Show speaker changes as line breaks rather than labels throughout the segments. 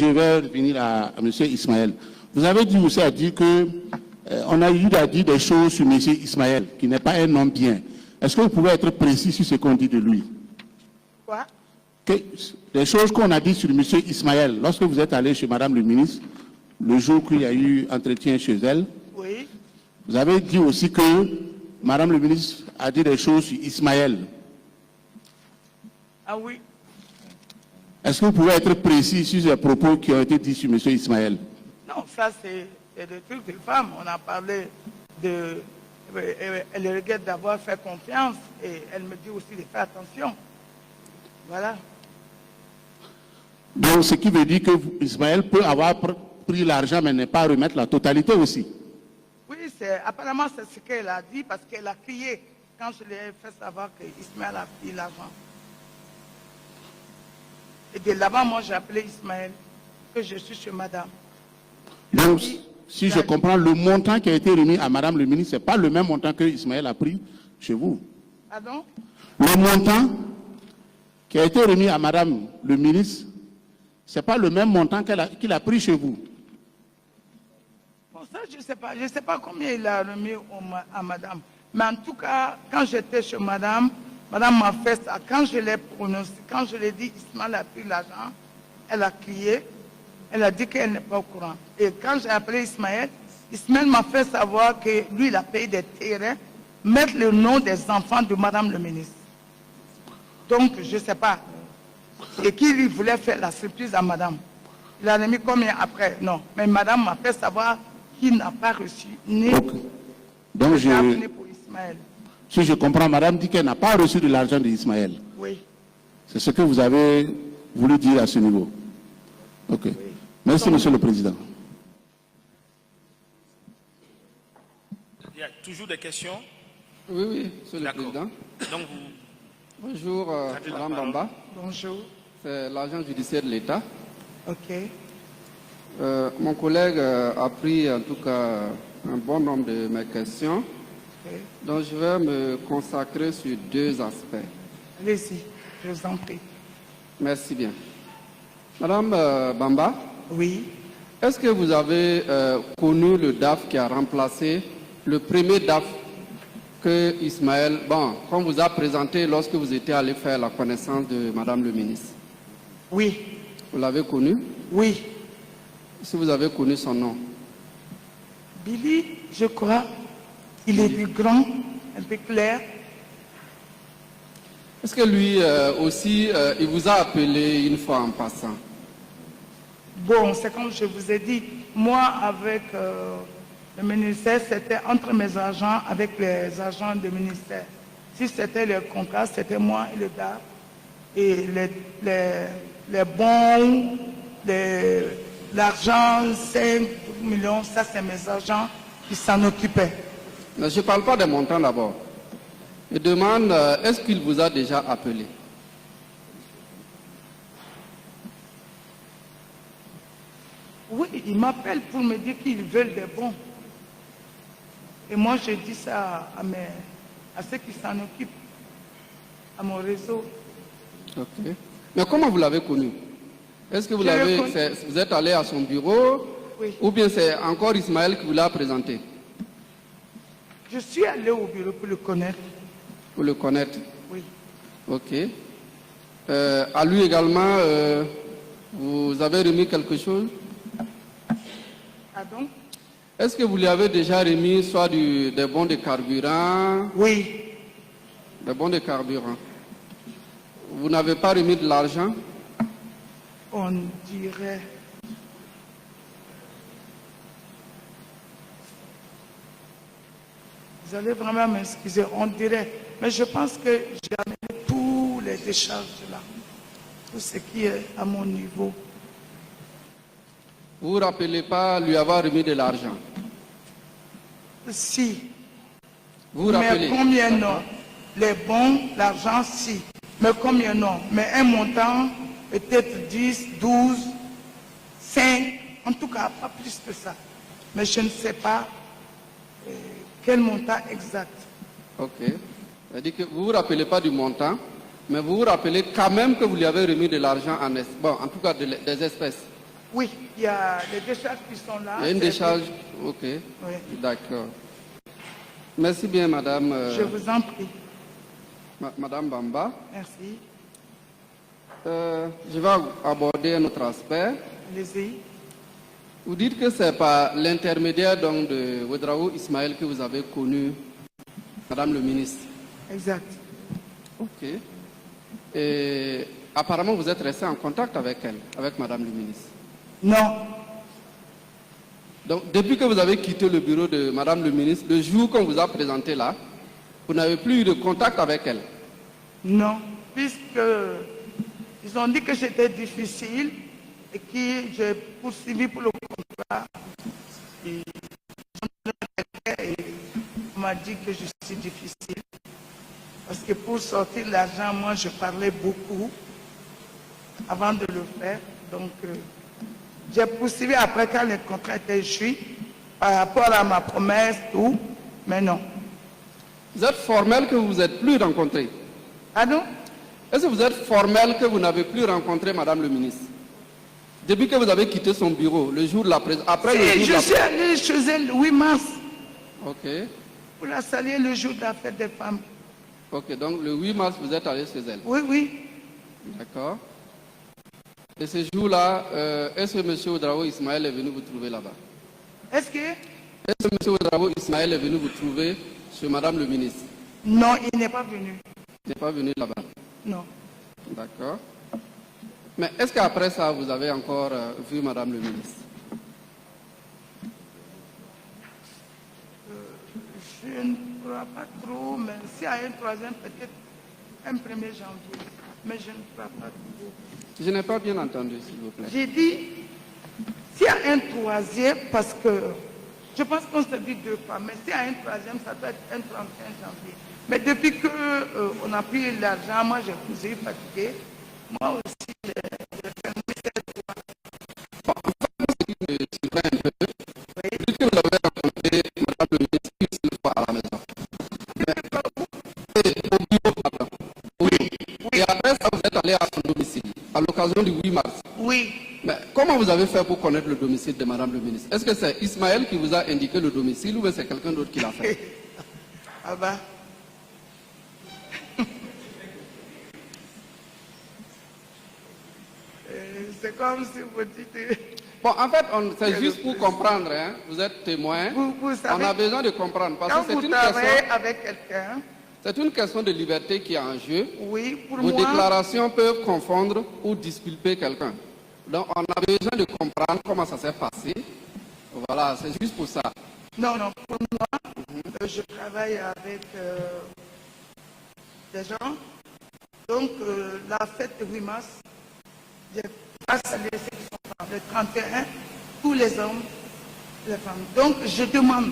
je vais revenir à M. Ismaël. Vous avez dit aussi que on a eu à dire des choses sur M. Ismaël, qui n'est pas un homme bien. Est-ce que vous pouvez être précis sur ce qu'on dit de lui?
Quoi?
Les choses qu'on a dit sur M. Ismaël, lorsque vous êtes allé chez Madame le ministre, le jour qu'il y a eu entretien chez elle,
oui.
Vous avez dit aussi que Madame le ministre a dit des choses sur Ismaël.
Ah oui.
Est-ce que vous pouvez être précis sur les propos qui ont été dits sur M. Ismaël?
Non, ça c'est des trucs de femmes. On a parlé de... Elle regrette d'avoir fait confiance et elle me dit aussi de faire attention. Voilà.
Donc, ce qui veut dire que Ismaël peut avoir pris l'argent mais ne pas remettre la totalité aussi.
Oui, apparemment c'est ce qu'elle a dit parce qu'elle a crié quand je lui ai fait savoir que Ismaël a pris l'argent. Et de là-bas, moi j'ai appelé Ismaël que je suis chez madame.
Donc, si je comprends, le montant qui a été remis à Madame le ministre, ce n'est pas le même montant que Ismaël a pris chez vous.
Pardon?
Le montant qui a été remis à Madame le ministre, ce n'est pas le même montant qu'il a pris chez vous.
Bon, ça, je ne sais pas combien il a remis à madame. Mais en tout cas, quand j'étais chez madame, madame m'a fait ça. Quand je l'ai prononcé, quand je l'ai dit, Ismaël a pris l'argent, elle a crié, elle a dit qu'elle n'est pas au courant. Et quand j'ai appelé Ismaël, Ismaël m'a fait savoir que lui, il a payé des terrains, mettre le nom des enfants de madame le ministre. Donc, je ne sais pas. Et qu'il voulait faire la surprise à madame. Il a remis combien après? Non. Mais madame m'a fait savoir qu'il n'a pas reçu ni
donc
ni pour Ismaël.
Si je comprends, madame dit qu'elle n'a pas reçu de l'argent d'Ismaël.
Oui.
C'est ce que vous avez voulu dire à ce niveau. Ok. Oui. Merci, Monsieur le Président.
Il y a toujours des questions?
Oui, oui, Monsieur le Président.
Donc vous...
Bonjour, Madame Bamba.
Bonjour.
C'est l'agent judiciaire de l'État.
Ok.
Mon collègue a pris en tout cas un bon nombre de mes questions. Okay. Donc je vais me consacrer sur deux aspects.
Allez-y, je vous en prie.
Merci bien. Madame Bamba.
Oui.
Est-ce que vous avez connu le DAF qui a remplacé le premier DAF que Ismaël, qu'on vous a présenté lorsque vous étiez allé faire la connaissance de Madame le ministre?
Oui.
Vous l'avez connu?
Oui.
Si vous avez connu son nom?
Billy, je crois, il est du grand, un peu clair.
Est-ce que lui aussi, il vous a appelé une fois en passant?
Bon, c'est comme je vous ai dit, moi avec le ministère, c'était entre mes agents avec les agents du ministère. Si c'était le contrat, c'était moi et le DAF. Et les bons, l'argent, 5 millions, ça c'est mes agents qui s'en occupaient.
Mais je ne parle pas des montants d'abord. Je demande, est-ce qu'il vous a déjà appelé?
Oui, il m'appelle pour me dire qu'ils veulent des bons. Et moi, je dis ça à ceux qui s'en occupent, à mon réseau.
Ok. Mais comment vous l'avez connu? Est-ce que vous êtes allé à son bureau? Oui. Ou bien c'est encore Ismaël qui vous l'a présenté?
Je suis allé au bureau pour le connaître.
Pour le connaître?
Oui.
Ok. À lui également, vous avez remis quelque chose?
Pardon?
Est-ce que vous lui avez déjà remis soit des bons de carburant?
Oui.
Des bons de carburant. Vous n'avez pas remis de l'argent?
On dirait... Vous allez vraiment m'excuser, on dirait. Mais je pense que j'ai amené tous les décharges là. Tout ce qui est à mon niveau.
Vous ne vous rappelez pas lui avoir remis de l'argent?
Si.
Vous vous rappelez?
Mais combien non? Les bons, l'argent, si. Mais combien non? Mais un montant, peut-être 10, 12, 5, en tout cas, pas plus que ça. Mais je ne sais pas quel montant exact.
Ok. C'est-à-dire que vous ne vous rappelez pas du montant, mais vous vous rappelez quand même que vous lui avez remis de l'argent en tout cas des espèces.
Oui, il y a les décharges qui sont là.
Il y a une
C'est-
décharge. Ok.
Oui,
D'accord. Merci bien, madame.
je vous en prie.
Madame Bamba.
Merci.
Je vais aborder un autre aspect.
Allez-y.
Vous dites que c'est par l'intermédiaire donc de Ouedraogo Ismaël que vous avez connu madame le ministre.
Exact.
Ok. Et apparemment, vous êtes resté en contact avec elle, avec madame le ministre.
Non.
Donc, depuis que vous avez quitté le bureau de madame le ministre, le jour qu'on vous a présenté là, vous n'avez plus eu de contact avec elle.
Non. Puisque ils ont dit que j'étais difficile et que j'ai poursuivi pour le contrat. Et on m'a dit que je suis difficile. Parce que pour sortir l'argent, moi, je parlais beaucoup avant de le faire. Donc, j'ai poursuivi après quand le contrat était échu, par rapport à ma promesse, tout, mais non.
Vous êtes formel que vous vous êtes plus rencontré.
Pardon?
Est-ce que vous êtes formel que vous n'avez plus rencontré madame le ministre? Depuis que vous avez quitté son bureau, le jour de la présentation, après le
Si,
jour
je
de
suis allé chez elle le 8 mars
Ok.
pour la saluer le jour de la fête des femmes.
Ok, donc le 8 mars, vous êtes allé chez elle.
Oui, oui.
D'accord. Et ce jour-là, est-ce que M. Ouedraogo Ismaël est venu vous trouver là-bas?
Est-ce que?
Est-ce que M. Ouedraogo Ismaël est venu vous trouver chez madame le ministre?
Non, il n'est pas venu.
Il n'est pas venu là-bas.
Non.
D'accord. Mais est-ce qu'après ça, vous avez encore vu madame le ministre?
Je ne crois pas trop, mais s'il y a un troisième, peut-être un 1er janvier. Mais je ne crois pas trop.
Je n'ai pas bien entendu, s'il vous plaît.
J'ai dit, s'il y a un troisième, parce que je pense qu'on se dit 2 fois, mais s'il y a un troisième, ça doit être un 31 janvier. Mais depuis qu'on a pris l'argent, moi je vous ai fatigué. Moi aussi, j'ai fermé cette voie.
Je surveille un peu. Depuis que vous avez rencontré madame le ministre une seule fois à la maison. Au bureau, pardon. Oui. Et après ça, vous êtes allé à son domicile, à l'occasion du 8 mars.
Oui.
Mais comment vous avez fait pour connaître le domicile de madame le ministre? Est-ce que c'est Ismaël qui vous a indiqué le domicile ou c'est quelqu'un d'autre qui l'a fait?
Ah bah. C'est comme si vous dites...
Bon, en fait, c'est juste pour comprendre, hein. Vous êtes témoin.
Vous savez,
On a besoin de comprendre parce
quand
que
vous travaillez avec quelqu'un,
c'est une question de liberté qui est en jeu.
oui, pour
Vos
moi,
déclarations peuvent confondre ou disculper quelqu'un. Donc, on a besoin de comprendre comment ça s'est passé. Voilà, c'est juste pour ça.
non, pour moi, je travaille avec des gens. Donc, la fête de 8 mars, j'ai pas salué ceux qui sont femmes. Le 31, tous les hommes, les femmes. Donc, je demande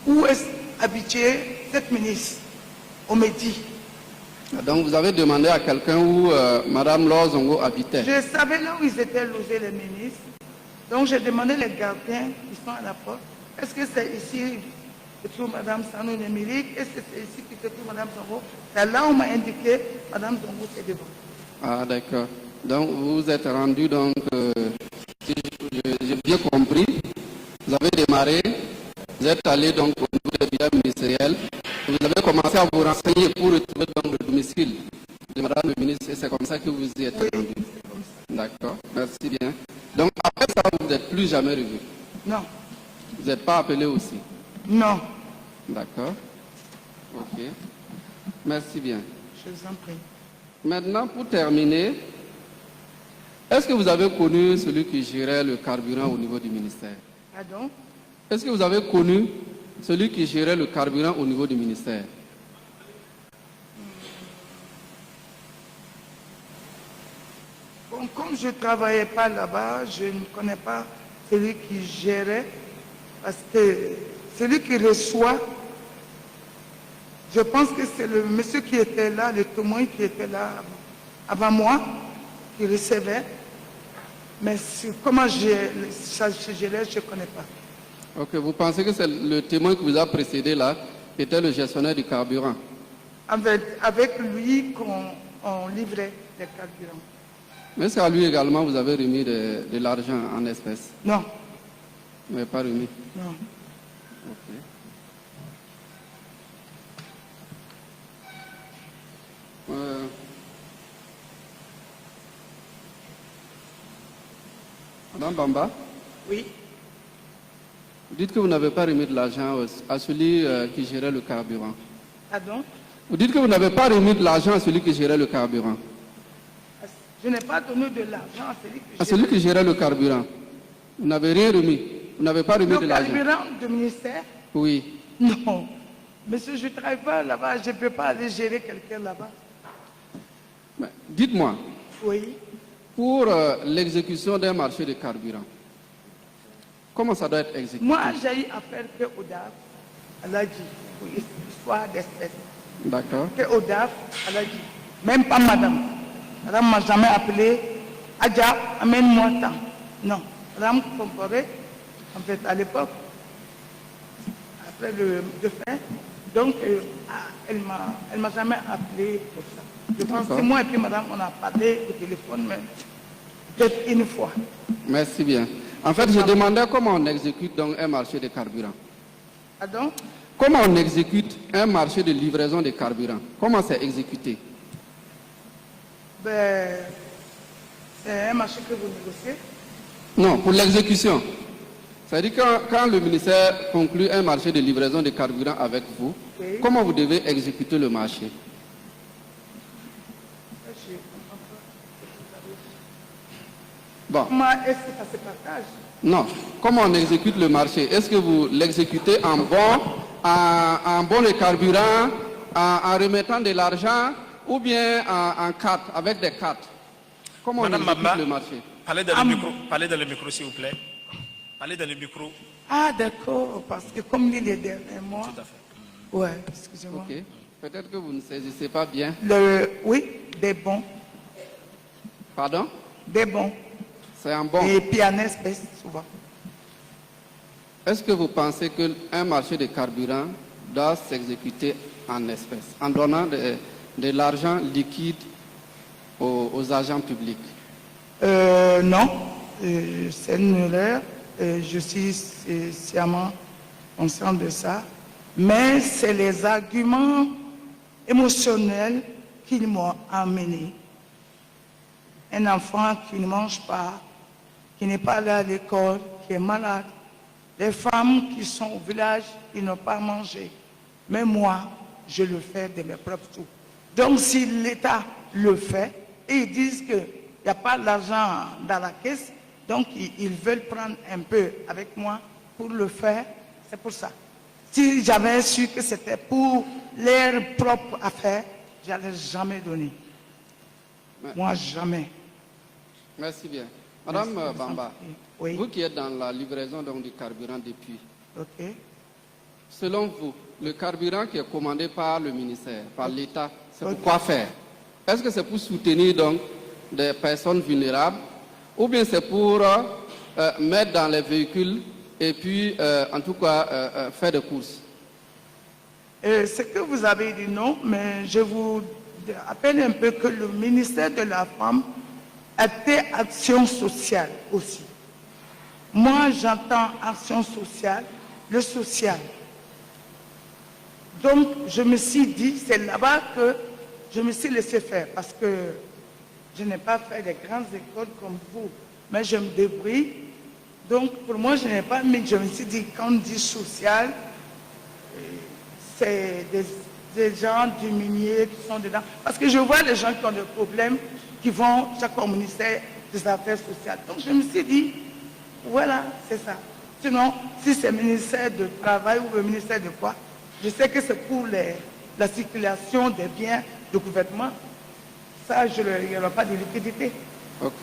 où est habituée cette ministre. On me dit.
Donc, vous avez demandé à quelqu'un où Madame Laure Zongo habitait.
Je savais là où ils étaient logés, les ministres. Donc, j'ai demandé les gardiens qui sont à la porte. Est-ce que c'est ici que se trouve Mme Sanou Nemilique? Est-ce que c'est ici que se trouve Mme Zongo? C'est là où on m'a indiqué Mme Zongo, c'est devant.
Ah, d'accord. Donc, vous vous êtes rendu, donc, si j'ai bien compris, vous avez démarré, vous êtes allé donc au niveau des biens ministériels, vous avez commencé à vous renseigner pour retrouver donc le domicile de Madame le ministre, et c'est comme ça que vous y êtes rendu. D'accord, merci bien. Donc, après ça, vous n'êtes plus jamais revenu.
Non.
Vous n'êtes pas appelé aussi.
Non.
D'accord. Ok. Merci bien.
Je vous en prie.
Maintenant, pour terminer, est-ce que vous avez connu celui qui gérait le carburant au niveau du ministère?
Pardon?
Est-ce que vous avez connu celui qui gérait le carburant au niveau du ministère?
Bon, comme je ne travaillais pas là-bas, je ne connais pas celui qui gérait, parce que celui qui reçoit, je pense que c'est le monsieur qui était là, le témoin qui était là avant moi, qui recevait. Mais comment ça se gérait, je ne connais pas.
Ok, vous pensez que c'est le témoin qui vous a précédé là, qui était le gestionnaire du carburant?
Avec lui qu'on livrait les carburants.
Mais est-ce qu'à lui également, vous avez remis de l'argent en espèces?
Non,
Vous n'avez pas remis?
non.
Ok. Madame Bamba,
Oui.
vous dites que vous n'avez pas remis de l'argent à celui qui gérait le carburant.
Pardon?
Vous dites que vous n'avez pas remis de l'argent à celui qui gérait le carburant.
Je n'ai pas donné de l'argent à celui que
À celui qui gérait le carburant. Vous n'avez rien remis. Vous n'avez pas remis
Le
de l'argent.
carburant du ministère?
Oui.
Non. Monsieur, je ne travaille pas là-bas. Je ne peux pas aller gérer quelqu'un là-bas.
Mais dites-moi,
Oui.
pour l'exécution d'un marché de carburant, comment ça doit être exécuté?
Moi, j'ai eu affaire que ODAF, elle a dit, pour histoire d'espèce.
D'accord.
Que ODAF, elle a dit, même pas madame. Madame m'a jamais appelé. Adja, amène-moi tant. Non. Madame Comporé, en fait, à l'époque, après le fait, donc, elle m'a jamais appelé pour ça. Je pense que moi et puis madame, on a parlé au téléphone, mais peut-être une fois.
Merci bien. En fait, je demandais comment on exécute donc un marché de carburant.
Pardon?
Comment on exécute un marché de livraison de carburant? Comment c'est exécuté?
Ben, c'est un marché que vous négociez.
Non, pour l'exécution. C'est-à-dire quand le ministère conclut un marché de livraison de carburant avec vous,
Oui.
comment vous devez exécuter le marché?
Je comprends pas.
Bon,
Comment est-ce que ça se partage?
non. Comment on exécute le marché? Est-ce que vous l'exécutez en bon de carburant, en remettant de l'argent, ou bien en cartes, avec des cartes? Comment
Madame
on exécute
Bamba,
le marché?
parlez dans le micro, s'il vous plaît. Parlez dans le micro.
Ah, d'accord, parce que comme dit les derniers mois.
Tout à fait.
Ouais, excusez-moi.
Ok. Peut-être que vous ne saisissez pas bien.
Oui, des bons.
Pardon?
Des bons.
C'est en bon.
Et puis en espèces, souvent.
Est-ce que vous pensez qu'un marché de carburant doit s'exécuter en espèces, en donnant de l'argent liquide aux agents publics?
Non, c'est une erreur. Je suis sciemment conscient de ça. Mais c'est les arguments émotionnels qui m'ont amené. Un enfant qui ne mange pas, qui n'est pas allé à l'école, qui est malade. Des femmes qui sont au village, qui n'ont pas mangé. Mais moi, je le fais de mes propres sous. Donc si l'État le fait, et ils disent qu'il n'y a pas d'argent dans la caisse, donc ils veulent prendre un peu avec moi pour le faire, c'est pour ça. Si j'avais su que c'était pour leur propre affaire, je n'allais jamais donner. Moi, jamais.
Merci bien. Madame
Merci,
Bamba,
oui.
vous qui êtes dans la livraison donc, du carburant depuis,
Ok.
selon vous, le carburant qui est commandé par le ministère, par l'État, c'est pour
Ok.
quoi faire? Est-ce que c'est pour soutenir donc des personnes vulnérables ou bien c'est pour mettre dans les véhicules et puis en tout cas faire des courses?
Ce que vous avez dit non, mais je vous rappelle un peu que le ministère de la Femme a fait action sociale aussi. Moi, j'entends action sociale, le social. Donc, je me suis dit, c'est là-bas que je me suis laissé faire parce que je n'ai pas fait des grandes écoles comme vous, mais je me débrouille. Donc, pour moi, je n'ai pas mis, je me suis dit, quand on dit social, c'est des gens du minier qui sont dedans. Parce que je vois les gens qui ont des problèmes, qui vont chaque au ministère des Affaires sociales. Donc je me suis dit, voilà, c'est ça. Sinon, si c'est le ministère du Travail ou le ministère de quoi, je sais que c'est pour la circulation des biens du gouvernement. Ça, je ne leur pas de liquidité.
Ok.